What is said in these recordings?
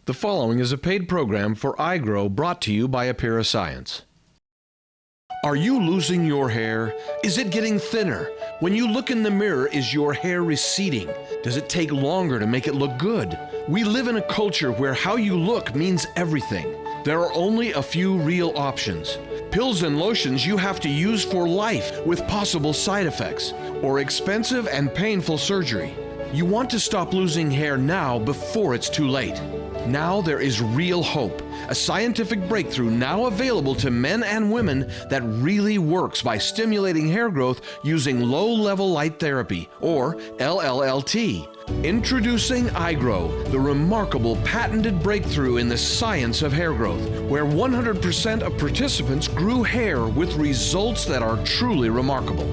The following is a paid program for iGrow brought to you by Apira Science. Are you losing your hair? Is it getting thinner? When you look in the mirror, is your hair receding? Does it take longer to make it look good? We live in a culture where how you look means everything. There are only a few real options. Pills and lotions you have to use for life with possible side effects, or expensive and painful surgery. You want to stop losing hair now before it's too late. Now there is real hope, a scientific breakthrough now available to men and women that really works by stimulating hair growth using low-level light therapy, or LLLT. Introducing iGrow, the remarkable patented breakthrough in the science of hair growth, where 100% of participants grew hair with results that are truly remarkable.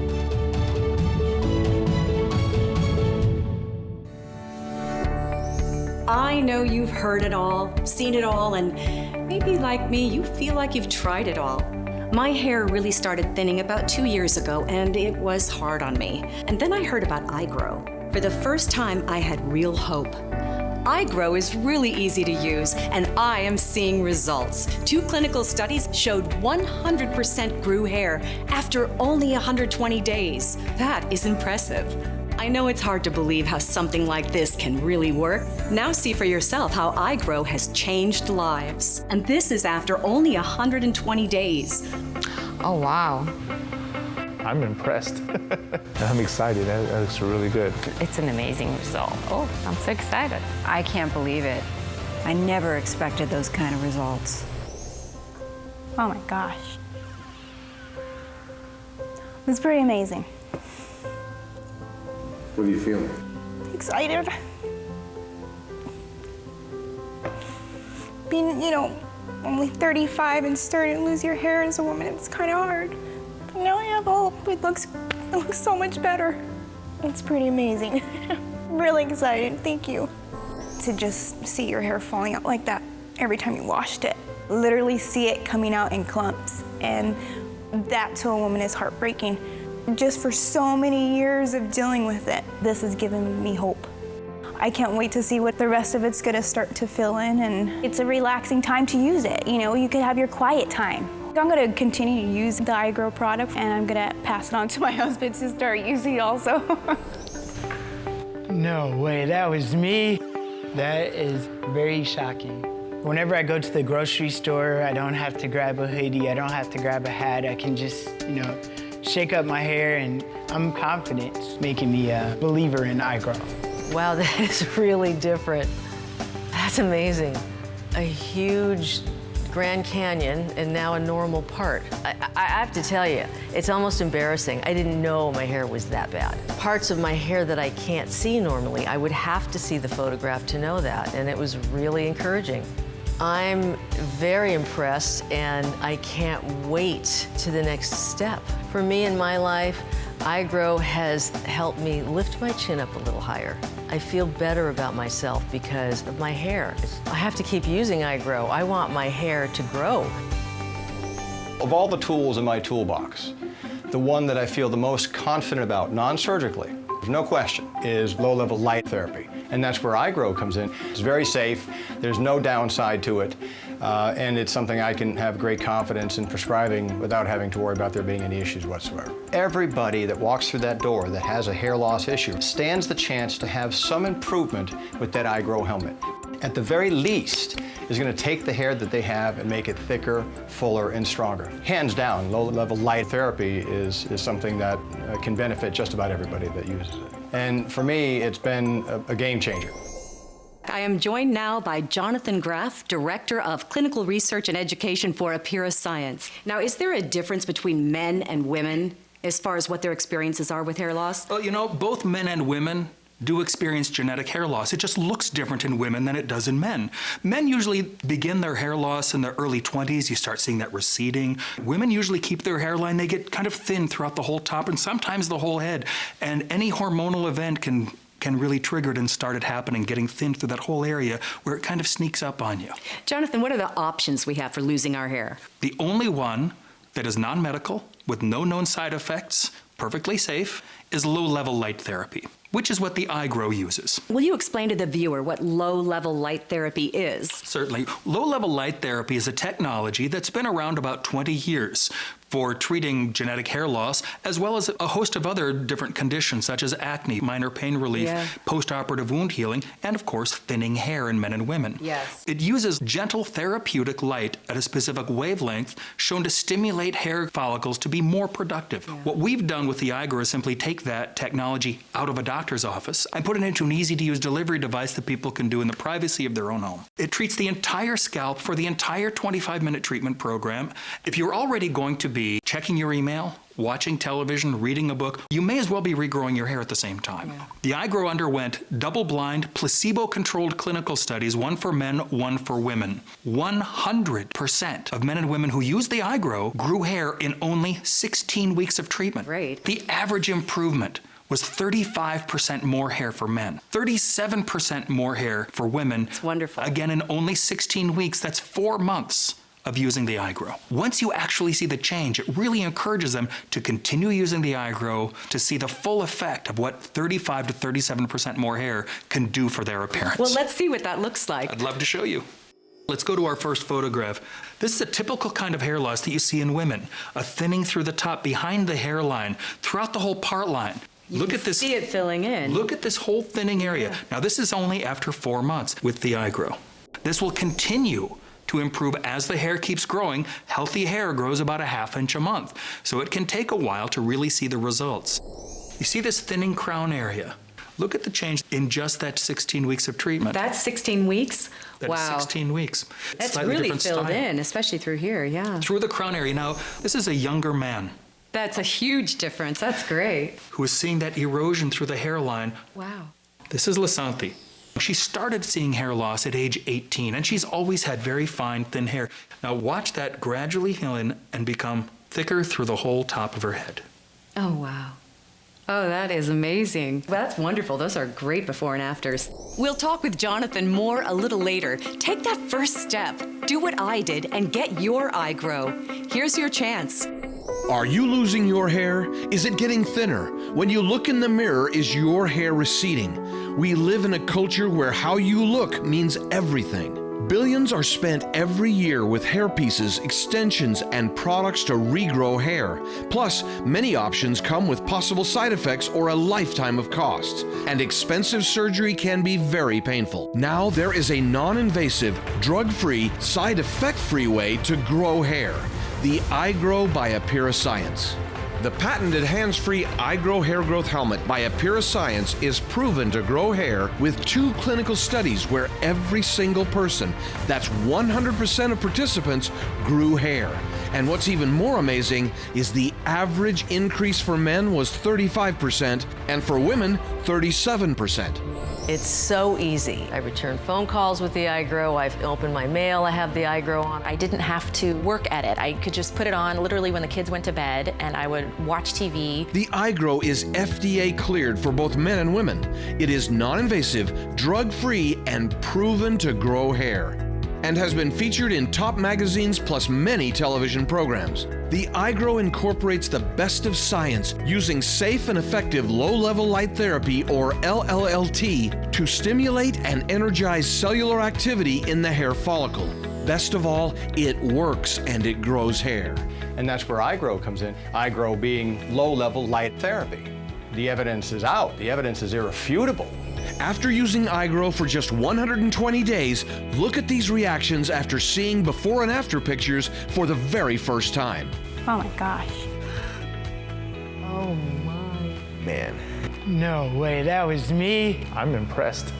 I know you've heard it all, seen it all, and maybe like me, you feel like you've tried it all. My hair really started thinning about 2 years ago, and it was hard on me. And then I heard about iGrow. For the first time, I had real hope. iGrow is really easy to use, and I am seeing results. 2 clinical studies showed 100% grew hair after only 120 days. That is impressive. I know it's hard to believe how something like this can really work. Now see for yourself how iGrow has changed lives. And this is after only 120 days. Oh, wow. I'm impressed. I'm excited. That looks really good. It's an amazing result. Oh, I'm so excited. I can't believe it. I never expected those kind of results. Oh my gosh. It's pretty amazing. What are you feeling? Excited. Being, only 35 and starting to lose your hair as a woman, it's kind of hard. But now I have hope. It looks so much better. It's pretty amazing. I'm really excited. Thank you. To just see your hair falling out like that every time you washed it. Literally see it coming out in clumps. And that to a woman is heartbreaking. Just for so many years of dealing with it, this has given me hope. I can't wait to see what the rest of it's gonna start to fill in, and it's a relaxing time to use it. You could have your quiet time. I'm gonna continue to use the iGrow product, and I'm gonna pass it on to my husband to start using it also. No way, that was me. That is very shocking. Whenever I go to the grocery store, I don't have to grab a hoodie, I don't have to grab a hat, I can just, shake up my hair, and I'm confident. It's making me a believer in iGrow. Wow, that is really different. That's amazing. A huge Grand Canyon and now a normal part. I have to tell you, it's almost embarrassing. I didn't know my hair was that bad. Parts of my hair that I can't see normally, I would have to see the photograph to know that, and it was really encouraging. I'm very impressed, and I can't wait to the next step. For me in my life, iGrow has helped me lift my chin up a little higher. I feel better about myself because of my hair. I have to keep using iGrow. I want my hair to grow. Of all the tools in my toolbox, the one that I feel the most confident about non-surgically, no question, is low-level light therapy. And that's where iGrow comes in. It's very safe, there's no downside to it, and it's something I can have great confidence in prescribing without having to worry about there being any issues whatsoever. Everybody that walks through that door that has a hair loss issue stands the chance to have some improvement with that iGrow helmet. At the very least, is going to take the hair that they have and make it thicker, fuller, and stronger. Hands down, low-level light therapy is something that can benefit just about everybody that uses it. And for me, it's been a game changer. I am joined now by Jonathan Graff, Director of Clinical Research and Education for Apira Science. Now, is there a difference between men and women as far as what their experiences are with hair loss? Well, both men and women do experience genetic hair loss. It just looks different in women than it does in men. Men usually begin their hair loss in their early 20s. You start seeing that receding. Women usually keep their hairline. They get kind of thin throughout the whole top and sometimes the whole head. And any hormonal event can really trigger it and start it happening, getting thin through that whole area where it kind of sneaks up on you. Jonathan, what are the options we have for losing our hair? The only one that is non-medical, with no known side effects, perfectly safe, is low-level light therapy. which is what the iGrow uses. Will you explain to the viewer what low-level light therapy is? Certainly. Low-level light therapy is a technology that's been around about 20 years for treating genetic hair loss, as well as a host of other different conditions such as acne, minor pain relief, post-operative wound healing, and of course, thinning hair in men and women. Yes. It uses gentle therapeutic light at a specific wavelength shown to stimulate hair follicles to be more productive. What we've done with the iGrow is simply take that technology out of a doctor's office and put it into an easy-to-use delivery device that people can do in the privacy of their own home. It treats the entire scalp for the entire 25-minute treatment program. If you're already going to be checking your email, watching television, reading a book, you may as well be regrowing your hair at the same time. The iGrow underwent double-blind, placebo-controlled clinical studies, one for men, one for women. 100% of men and women who used the iGrow grew hair in only 16 weeks of treatment. Great. The average improvement was 35% more hair for men, 37% more hair for women. It's wonderful. Again, in only 16 weeks, that's 4 months of using the iGrow. Once you actually see the change, it really encourages them to continue using the iGrow to see the full effect of what 35 to 37% more hair can do for their appearance. Well, let's see what that looks like. I'd love to show you. Let's go to our first photograph. This is a typical kind of hair loss that you see in women, a thinning through the top, behind the hairline, throughout the whole part line. Look at this. See it filling in. Look at this whole thinning area. Now, this is only after 4 months with the iGrow. This will continue to improve as the hair keeps growing. Healthy hair grows about 1/2 inch a month, so it can take a while to really see the results. You see this thinning crown area? Look at the change in just that 16 weeks of treatment. That's 16 weeks? That is 16 weeks. That's Slightly really different filled style. in, especially through here, yeah. Through the crown area. Now, this is a younger man That's a huge difference. That's great. who is seeing that erosion through the hairline. Wow. This is Lasanthi. She started seeing hair loss at age 18, and she's always had very fine, thin hair. Now watch that gradually heal in and become thicker through the whole top of her head. Oh, wow. Oh, that is amazing. That's wonderful. Those are great before and afters. We'll talk with Jonathan more a little later. Take that first step. Do what I did and get your iGrow. Here's your chance. Are you losing your hair? Is it getting thinner? When you look in the mirror, is your hair receding? We live in a culture where how you look means everything. Billions are spent every year with hairpieces, extensions, and products to regrow hair. Plus, many options come with possible side effects or a lifetime of costs. And expensive surgery can be very painful. Now there is a non-invasive, drug-free, side effect-free way to grow hair. The iGrow by Apira Science. The patented hands-free iGrow hair growth helmet by Apira Science is proven to grow hair with 2 clinical studies where every single person, that's 100% of participants, grew hair. And what's even more amazing is the average increase for men was 35% and for women, 37%. It's so easy. I return phone calls with the iGrow. I've opened my mail. I have the iGrow on. I didn't have to work at it. I could just put it on literally when the kids went to bed, and I would watch TV. The iGrow is FDA cleared for both men and women. It is non-invasive, drug-free, and proven to grow hair, and has been featured in top magazines plus many television programs. The iGrow incorporates the best of science using safe and effective low-level light therapy, or LLLT, to stimulate and energize cellular activity in the hair follicle. Best of all, it works and it grows hair. And that's where iGrow comes in, iGrow being low-level light therapy. The evidence is out. The evidence is irrefutable. After using iGrow for just 120 days, look at these reactions after seeing before and after pictures for the very first time. Oh my gosh. Oh my. Man, No way, that was me. I'm impressed.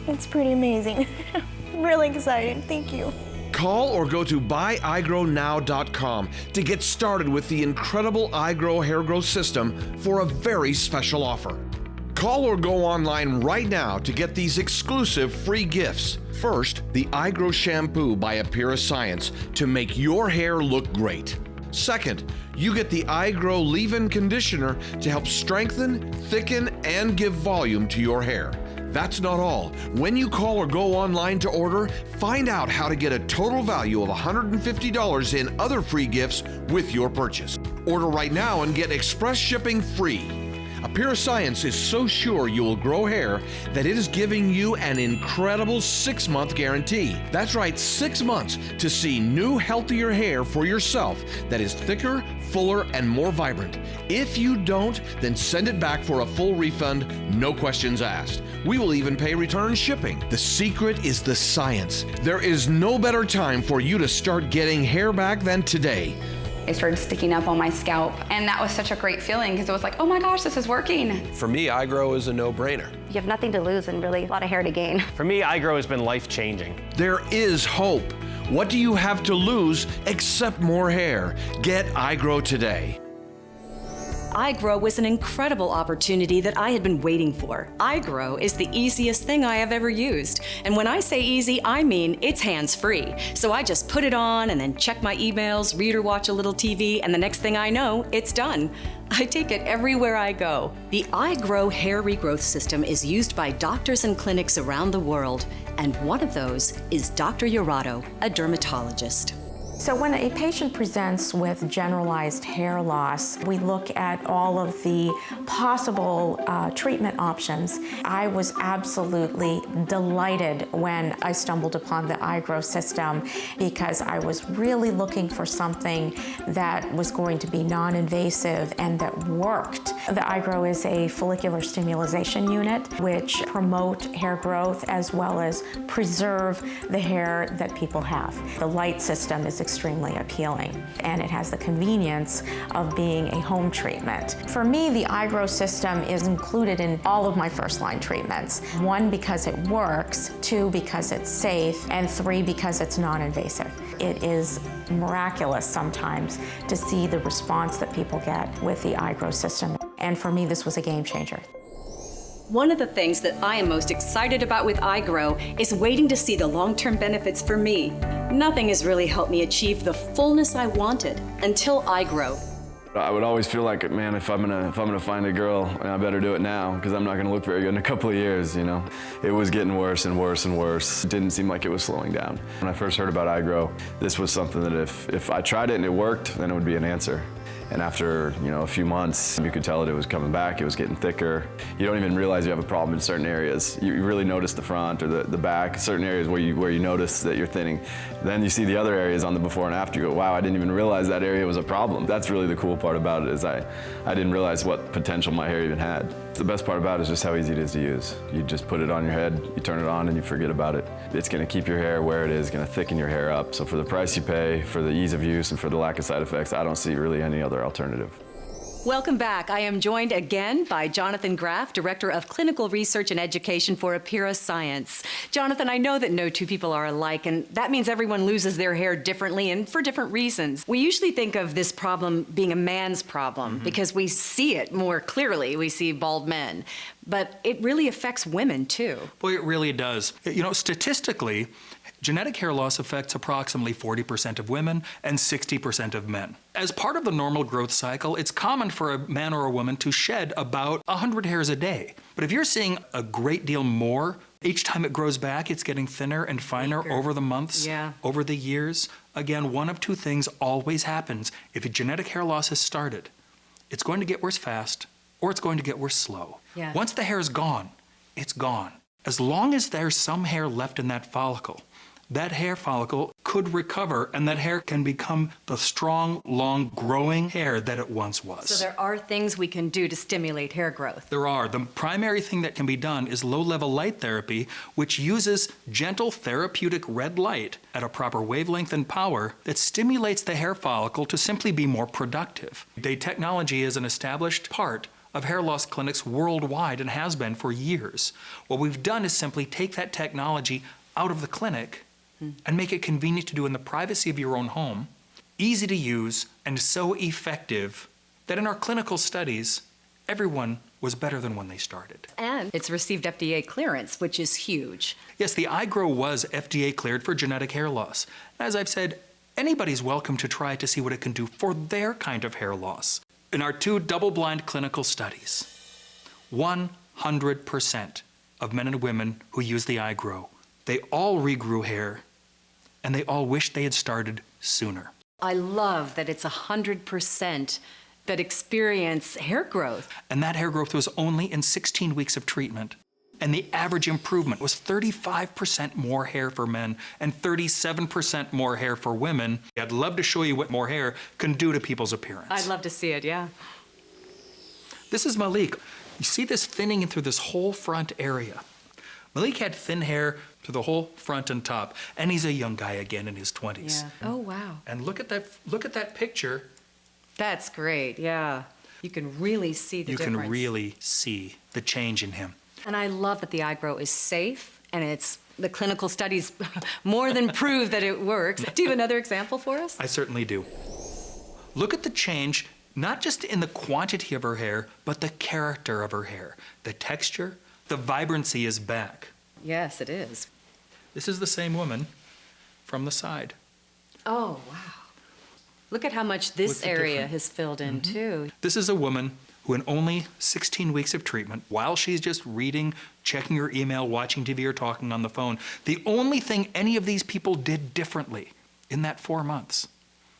It's pretty amazing. Really excited. Thank you. Call or go to buyigrownow.com to get started with the incredible iGrow hair growth system for a very special offer. Call or go online right now to get these exclusive free gifts. First, the iGrow shampoo by Apira Science to make your hair look great. Second, you get the iGrow leave-in conditioner to help strengthen, thicken, and give volume to your hair. That's not all. When you call or go online to order, find out how to get a total value of $150 in other free gifts with your purchase. Order right now and get express shipping free. Appear Science is so sure you will grow hair that it is giving you an incredible 6-month guarantee. That's right, 6 months to see new, healthier hair for yourself that is thicker, fuller, and more vibrant. If you don't, then send it back for a full refund, no questions asked. We will even pay return shipping. The secret is the science. There is no better time for you to start getting hair back than today. They started sticking up on my scalp, and that was such a great feeling because it was like, oh my gosh, this is working. For me, iGrow is a no-brainer. You have nothing to lose and really a lot of hair to gain. For me, iGrow has been life-changing. There is hope. What do you have to lose except more hair? Get iGrow today. iGrow was an incredible opportunity that I had been waiting for. iGrow is the easiest thing I have ever used. And when I say easy, I mean it's hands-free. So I just put it on and then check my emails, read or watch a little TV, and the next thing I know, it's done. I take it everywhere I go. The iGrow hair regrowth system is used by doctors and clinics around the world, and one of those is Dr. Urato, a dermatologist. So when a patient presents with generalized hair loss, we look at all of the possible treatment options. I was absolutely delighted when I stumbled upon the iGrow system because I was really looking for something that was going to be non-invasive and that worked. The iGrow is a follicular stimulation unit which promote hair growth as well as preserve the hair that people have. The light system is extremely appealing, and it has the convenience of being a home treatment. For me, the iGrow system is included in all of my first-line treatments. 1, because it works, 2, because it's safe, and 3, because it's non-invasive. It is miraculous sometimes to see the response that people get with the iGrow system, and for me, this was a game changer. One of the things that I am most excited about with iGrow is waiting to see the long-term benefits for me. Nothing has really helped me achieve the fullness I wanted until iGrow. I would always feel like, man, if I'm gonna find a girl, I better do it now because I'm not gonna look very good in a couple of years, you know. It was getting worse and worse and worse. It didn't seem like it was slowing down. When I first heard about iGrow, this was something that if I tried it and it worked, then it would be an answer. And after, a few months, you could tell that it was coming back, it was getting thicker. You don't even realize you have a problem in certain areas. You really notice the front or the back, certain areas where you notice that you're thinning. Then you see the other areas on the before and after, you go, wow, I didn't even realize that area was a problem. That's really the cool part about it, is I didn't realize what potential my hair even had. The best part about it is just how easy it is to use. You just put it on your head, you turn it on, and you forget about it. It's gonna keep your hair where it is, gonna thicken your hair up. So for the price you pay, for the ease of use, and for the lack of side effects, I don't see really any other alternative. Welcome back. I am joined again by Jonathan Graff, Director of Clinical Research and Education for Appear Science. Jonathan, I know that no two people are alike, and that means everyone loses their hair differently and for different reasons. We usually think of this problem being a man's problem because we see it more clearly. We see bald men, but it really affects women too. Boy, it really does. Statistically, genetic hair loss affects approximately 40% of women and 60% of men. As part of the normal growth cycle, it's common for a man or a woman to shed about 100 hairs a day. But if you're seeing a great deal more, each time it grows back, it's getting thinner and finer over the months, over the years. Again, one of two things always happens. If a genetic hair loss has started, it's going to get worse fast, or it's going to get worse slow. Once the hair is gone, it's gone. As long as there's some hair left in that follicle, that hair follicle could recover, and that hair can become the strong, long, growing hair that it once was. So there are things we can do to stimulate hair growth. There are. The primary thing that can be done is low-level light therapy, which uses gentle therapeutic red light at a proper wavelength and power that stimulates the hair follicle to simply be more productive. The technology is an established part of hair loss clinics worldwide and has been for years. What we've done is simply take that technology out of the clinic and make it convenient to do in the privacy of your own home, easy to use, and so effective that in our clinical studies, everyone was better than when they started. And it's received FDA clearance, which is huge. Yes, the iGrow was FDA cleared for genetic hair loss. As I've said, anybody's welcome to try to see what it can do for their kind of hair loss. In our 2 double-blind clinical studies, 100% of men and women who use the iGrow, they all regrew hair, and they all wish they had started sooner. I love that it's 100% that experience hair growth. And that hair growth was only in 16 weeks of treatment. And the average improvement was 35% more hair for men and 37% more hair for women. I'd love to show you what more hair can do to people's appearance. I'd love to see it, yeah. This is Malik. You see this thinning through this whole front area. Malik had thin hair through the whole front and top, and he's a young guy again in his 20s. Yeah. Oh, wow. And look at that picture. That's great, yeah. You can really see the difference. You can really see the change in him. And I love that the iGrow is safe, and the clinical studies more than prove that it works. Do you have another example for us? I certainly do. Look at the change, not just in the quantity of her hair, but the character of her hair. The texture, the vibrancy is back. Yes, it is. This is the same woman from the side. Oh, wow. Look at how much this area has filled in, too. This is a woman who in only 16 weeks of treatment, while she's just reading, checking her email, watching TV, or talking on the phone, the only thing any of these people did differently in that 4 months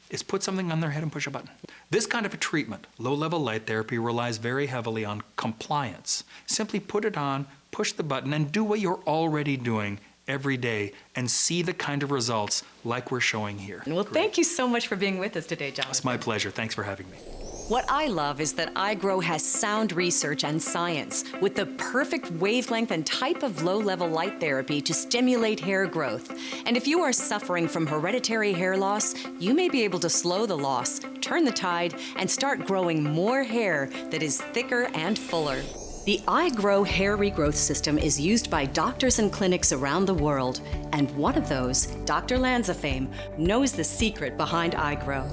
is put something on their head and push a button. This kind of a treatment, low-level light therapy, relies very heavily on compliance. Simply put it on, push the button, and do what you're already doing every day and see the kind of results like we're showing here. Well, thank you so much for being with us today, Jonathan. It's my pleasure. Thanks for having me. What I love is that iGrow has sound research and science with the perfect wavelength and type of low-level light therapy to stimulate hair growth. And if you are suffering from hereditary hair loss, you may be able to slow the loss, turn the tide, and start growing more hair that is thicker and fuller. The iGrow hair regrowth system is used by doctors and clinics around the world, and one of those, Dr. Lanza fame, knows the secret behind iGrow.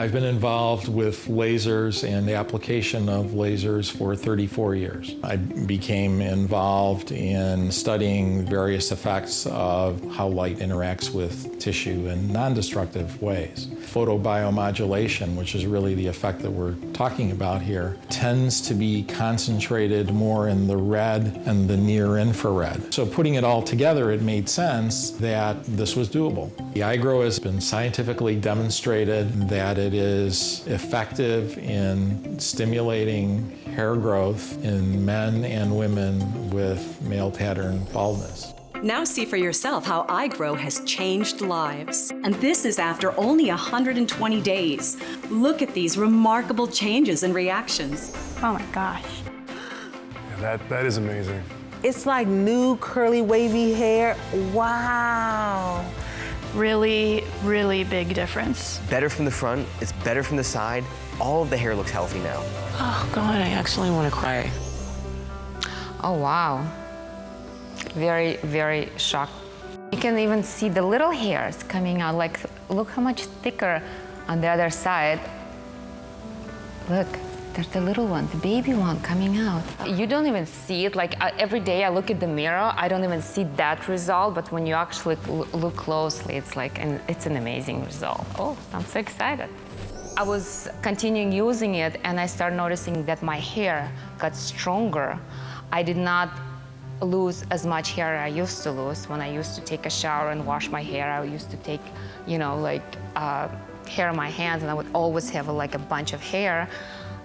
I've been involved with lasers and the application of lasers for 34 years. I became involved in studying various effects of how light interacts with tissue in non-destructive ways. Photobiomodulation, which is really the effect that we're talking about here, tends to be concentrated more in the red and the near infrared. So putting it all together, it made sense that this was doable. The iGrow has been scientifically demonstrated that it is effective in stimulating hair growth in men and women with male pattern baldness. Now see for yourself how iGrow has changed lives. And this is after only 120 days. Look at these remarkable changes and reactions. Oh my gosh. Yeah, that is amazing. It's like new curly wavy hair. Wow. Really, really big difference. Better from the front, it's better from the side. All of the hair looks healthy now. Oh God, I actually want to cry. Oh wow. Very, very shocked. You can even see the little hairs coming out. Like, look how much thicker on the other side. Look, there's the little one, the baby one coming out. You don't even see it. Like, every day I look at the mirror, I don't even see that result. But when you actually look closely, it's like, and it's an amazing result. Oh, I'm so excited. I was continuing using it, and I started noticing that my hair got stronger. I did not lose as much hair I used to lose. When I used to take a shower and wash my hair, I used to take, hair in my hands, and I would always have a bunch of hair.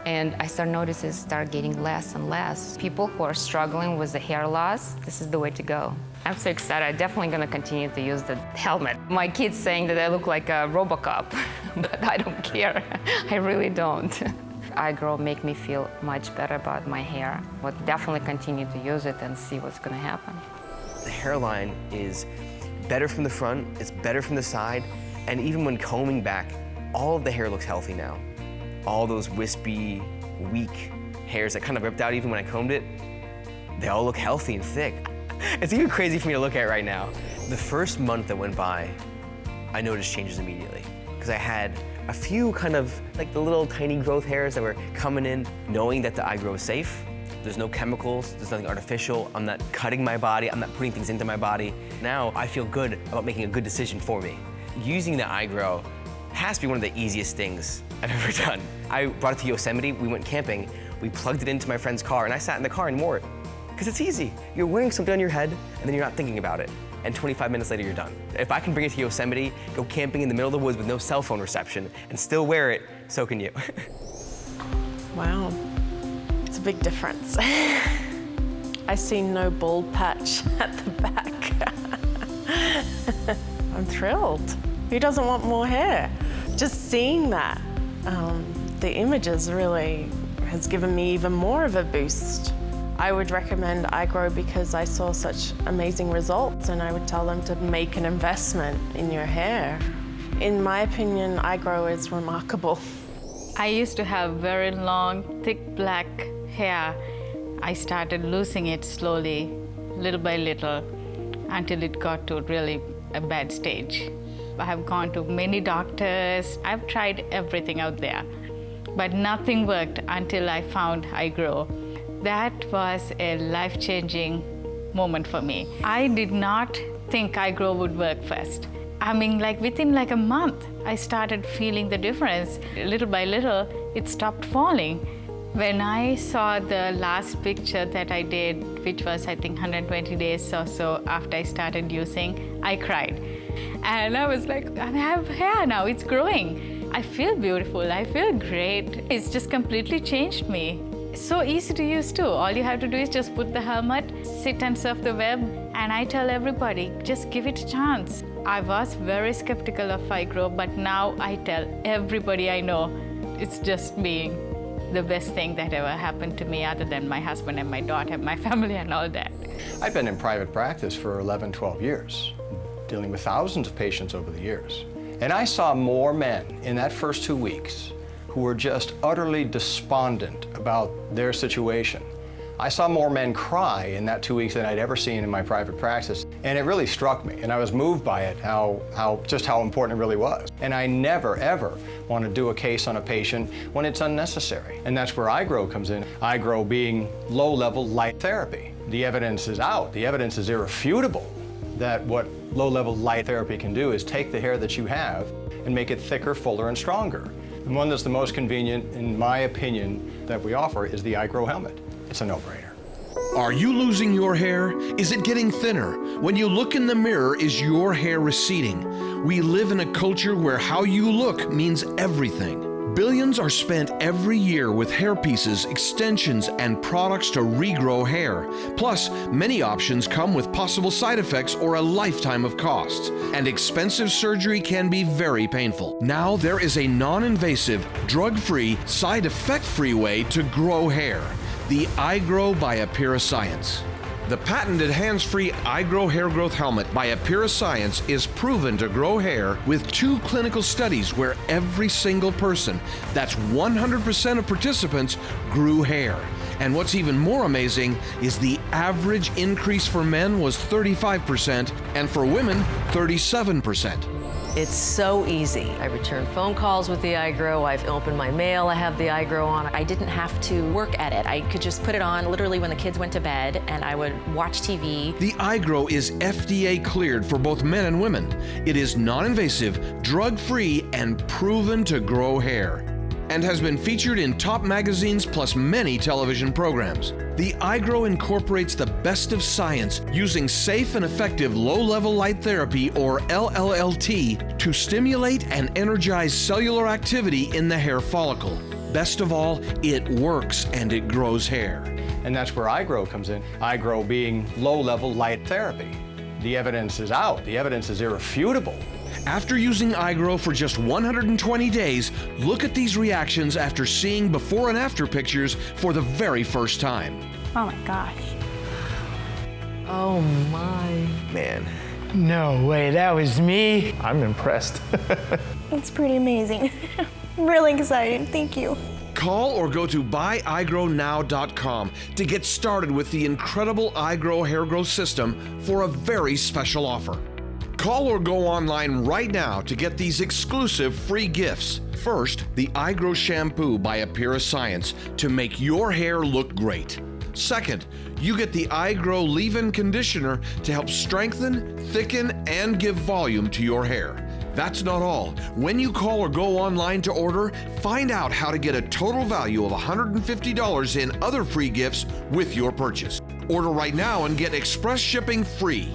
And I started noticing it start getting less and less. People who are struggling with the hair loss, this is the way to go. I'm so excited. I'm definitely going to continue to use the helmet. My kid's saying that I look like a RoboCop, but I don't care. I really don't. iGrow make me feel much better about my hair. I'll definitely continue to use it and see what's going to happen. The hairline is better from the front, it's better from the side, and even when combing back, all of the hair looks healthy now. All those wispy, weak hairs that kind of ripped out even when I combed it, they all look healthy and thick. It's even crazy for me to look at right now. The first month that went by, I noticed changes immediately because I had a few kind of like the little tiny growth hairs that were coming in, knowing that the iGrow is safe. There's no chemicals, there's nothing artificial. I'm not cutting my body, I'm not putting things into my body. Now I feel good about making a good decision for me. Using the iGrow has to be one of the easiest things I've ever done. I brought it to Yosemite, we went camping, we plugged it into my friend's car, and I sat in the car and wore it. Because it's easy. You're wearing something on your head, and then you're not thinking about it. And 25 minutes later, you're done. If I can bring it to Yosemite, go camping in the middle of the woods with no cell phone reception, and still wear it, so can you. Wow, it's a big difference. I see no bald patch at the back. I'm thrilled. Who doesn't want more hair? Just seeing that, the images really has given me even more of a boost. I would recommend iGrow because I saw such amazing results, and I would tell them to make an investment in your hair. In my opinion, iGrow is remarkable. I used to have very long, thick black hair. I started losing it slowly, little by little, until it got to really a bad stage. I have gone to many doctors. I've tried everything out there, but nothing worked until I found iGrow. That was a life-changing moment for me. I did not think iGrow would work first. I mean, within a month, I started feeling the difference. Little by little, it stopped falling. When I saw the last picture that I did, which was I think 120 days or so after I started using, I cried. And I was like, I have hair now, it's growing. I feel beautiful, I feel great. It's just completely changed me. It's so easy to use too. All you have to do is just put the helmet, sit and surf the web, and I tell everybody, just give it a chance. I was very skeptical of iGrow, but now I tell everybody I know, it's just being the best thing that ever happened to me, other than my husband and my daughter, my family and all that. I've been in private practice for 11, 12 years, dealing with thousands of patients over the years. And I saw more men in that first 2 weeks who were just utterly despondent about their situation. I saw more men cry in that 2 weeks than I'd ever seen in my private practice. And it really struck me, and I was moved by it, just how important it really was. And I never, ever want to do a case on a patient when it's unnecessary. And that's where iGrow comes in, iGrow being low-level light therapy. The evidence is out. The evidence is irrefutable that what low-level light therapy can do is take the hair that you have and make it thicker, fuller, and stronger. The one that's the most convenient, in my opinion, that we offer is the iGrow helmet. It's a no-brainer. Are you losing your hair? Is it getting thinner? When you look in the mirror, is your hair receding? We live in a culture where how you look means everything. Billions are spent every year with hair pieces, extensions, and products to regrow hair. Plus, many options come with possible side effects or a lifetime of costs. And expensive surgery can be very painful. Now there is a non-invasive, drug-free, side effect-free way to grow hair. The iGrow by Apira Science. The patented hands-free iGrow hair growth helmet by Apira Science is proven to grow hair with 2 clinical studies where every single person, that's 100% of participants, grew hair. And what's even more amazing is the average increase for men was 35% and for women, 37%. It's so easy. I return phone calls with the iGrow. I've opened my mail. I have the iGrow on. I didn't have to work at it. I could just put it on literally when the kids went to bed, and I would watch TV. The iGrow is FDA cleared for both men and women. It is non-invasive, drug-free, and proven to grow hair, and has been featured in top magazines plus many television programs. The iGrow incorporates the best of science using safe and effective low-level light therapy, or LLLT, to stimulate and energize cellular activity in the hair follicle. Best of all, it works and it grows hair. And that's where iGrow comes in, iGrow being low-level light therapy. The evidence is out. The evidence is irrefutable. After using iGrow for just 120 days, look at these reactions after seeing before and after pictures for the very first time. Oh my gosh. Oh my. Man. No way, that was me. I'm impressed. It's pretty amazing. I'm really excited. Thank you. Call or go to buyigrownow.com to get started with the incredible iGrow hair growth system for a very special offer. Call or go online right now to get these exclusive free gifts. First, the iGrow shampoo by Apira Science to make your hair look great. Second, you get the iGrow leave-in conditioner to help strengthen, thicken, and give volume to your hair. That's not all. When you call or go online to order, find out how to get a total value of $150 in other free gifts with your purchase. Order right now and get express shipping free.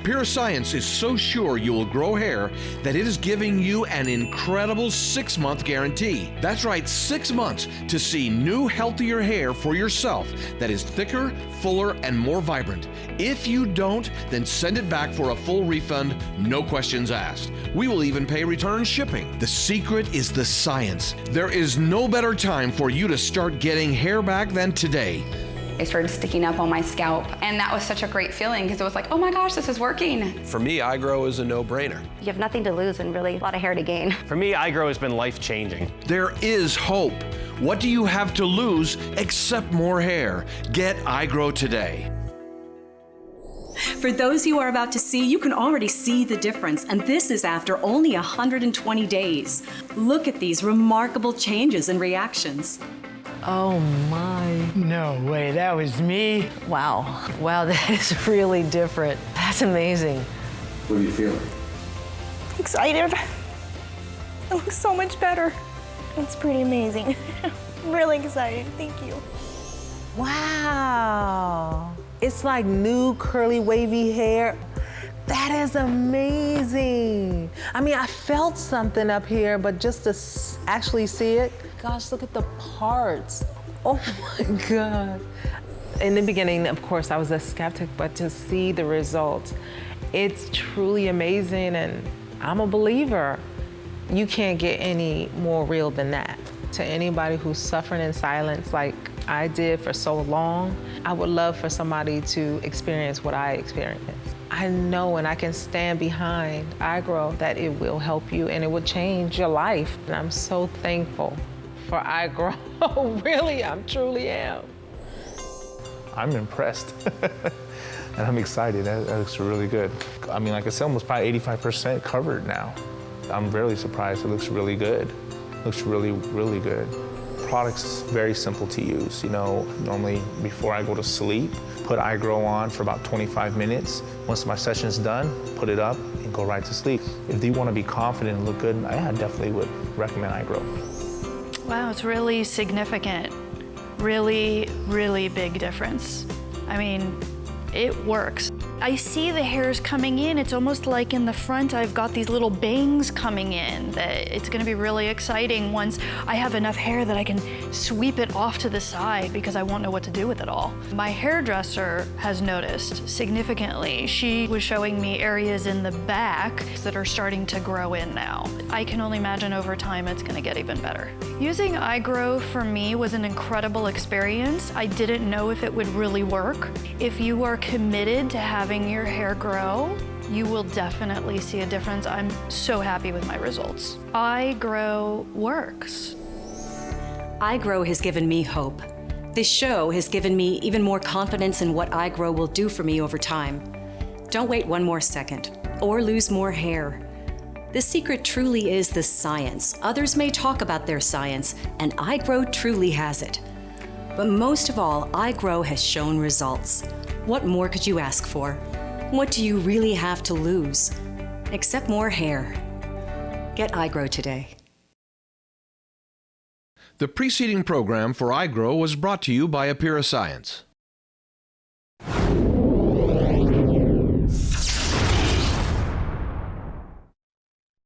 Appear Science is so sure you will grow hair that it is giving you an incredible 6-month guarantee. That's right, 6 months to see new, healthier hair for yourself that is thicker, fuller, and more vibrant. If you don't, then send it back for a full refund, no questions asked. We will even pay return shipping. The secret is the science. There is no better time for you to start getting hair back than today. It started sticking up on my scalp, and that was such a great feeling because it was like, oh my gosh, this is working. For me, iGrow is a no-brainer. You have nothing to lose and really a lot of hair to gain. For me, iGrow has been life-changing. There is hope. What do you have to lose except more hair? Get iGrow today. For those you are about to see, you can already see the difference, and this is after only 120 days. Look at these remarkable changes and reactions. Oh my. No way, that was me. Wow. Wow, that is really different. That's amazing. What are you feeling? Excited. It looks so much better. It's pretty amazing. Really excited. Thank you. Wow. It's like new curly wavy hair. That is amazing. I mean, I felt something up here, but just to actually see it, gosh, look at the parts. Oh my God. In the beginning, of course, I was a skeptic, but to see the results, it's truly amazing, and I'm a believer. You can't get any more real than that. To anybody who's suffering in silence like I did for so long, I would love for somebody to experience what I experienced. I know and I can stand behind iGrow that it will help you and it will change your life. And I'm so thankful for iGrow. Really, I truly am. I'm impressed. And I'm excited. That looks really good. I mean, like I said, almost probably 85% covered now. I'm really surprised. It looks really good. Looks really, really good. Product's very simple to use. You know, normally before I go to sleep, put iGrow on for about 25 minutes. Once my session's done, put it up and go right to sleep. If you want to be confident and look good, I definitely would recommend iGrow. Wow, it's really significant. Really, really big difference. I mean, it works. I see the hairs coming in. It's almost like in the front I've got these little bangs coming in. That it's gonna be really exciting once I have enough hair that I can sweep it off to the side because I won't know what to do with it all. My hairdresser has noticed significantly. She was showing me areas in the back that are starting to grow in now. I can only imagine over time it's gonna get even better. Using iGrow for me was an incredible experience. I didn't know if it would really work. If you are committed to having your hair grow, you will definitely see a difference. I'm so happy with my results. iGrow works. iGrow has given me hope. This show has given me even more confidence in what iGrow will do for me over time. Don't wait one more second or lose more hair. The secret truly is the science. Others may talk about their science, and iGrow truly has it. But most of all, iGrow has shown results. What more could you ask for? What do you really have to lose? Except more hair. Get iGrow today. The preceding program for iGrow was brought to you by Appear Science.